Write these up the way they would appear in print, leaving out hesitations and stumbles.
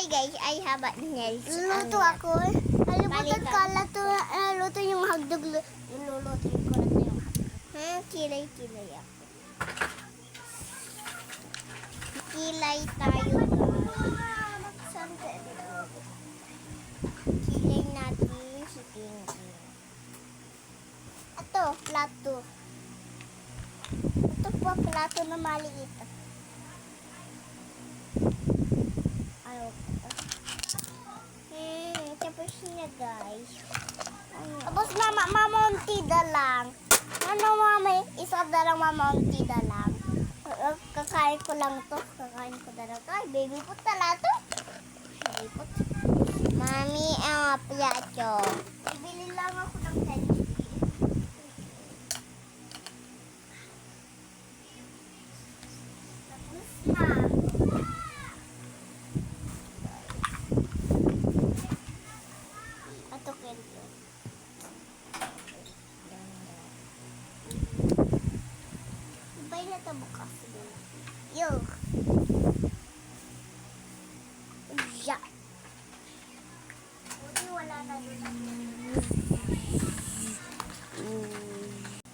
guys, I have a nails. Luluto ako. Kalimutan ko, luto yung hagdog. Luluto ko na yung hagdog. Kilay-kilay ako. Kilay tayo guys. Kilay natin si Pinky. Ito, plato. Ito po, plato na maliit. Ayaw ko. Tapos na guys. Tapos mamamontida lang. Ano mama, isa na lang mamamontida lang. Kakain ko lang to. Kakain ko na lang to. Ay, baby food tala to. Baby food. Mami, ang plato. Bibili lang ako ng candy. Tapos na. Ito candy. Ibay na ito bukas. Yo. Ja. Buti wala na doon.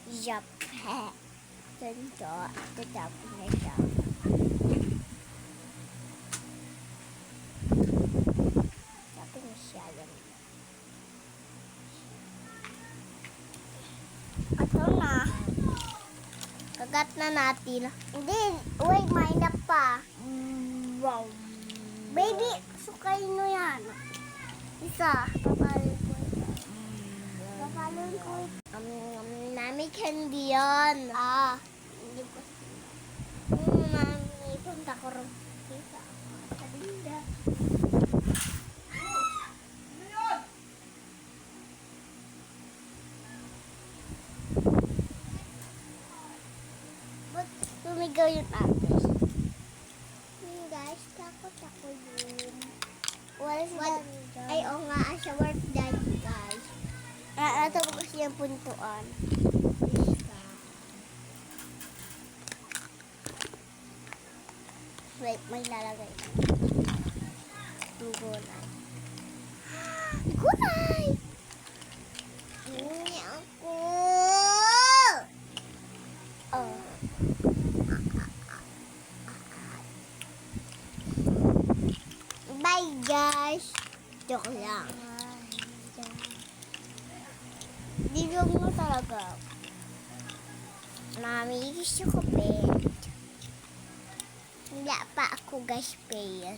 Yup. Ganito. Tatapon na siya. Tapon na siya. Ito na. Kagat na natin. Hindi. Wait, mainap pa. Wow. Baby, sukay mo yan. Isa. Papalin ko. Papalin ko. Nami candy yun. Hindi ko. Mami, punta ko rin. Kalinda. Ba't tumigaw yung ate? Guys, takot ako yun. Wala si What? Daddy dyan. Ay, oo nga, sa work daddy, guys. Ito ko kasi yung puntuan. Wait, may lalagay na. Yung gulay. Gulay! Hindi ako! Oh. Bye, guys! Joke lang. Bibig mo talaga. Mami, gusto ko pet. Wala pa ako guys pet.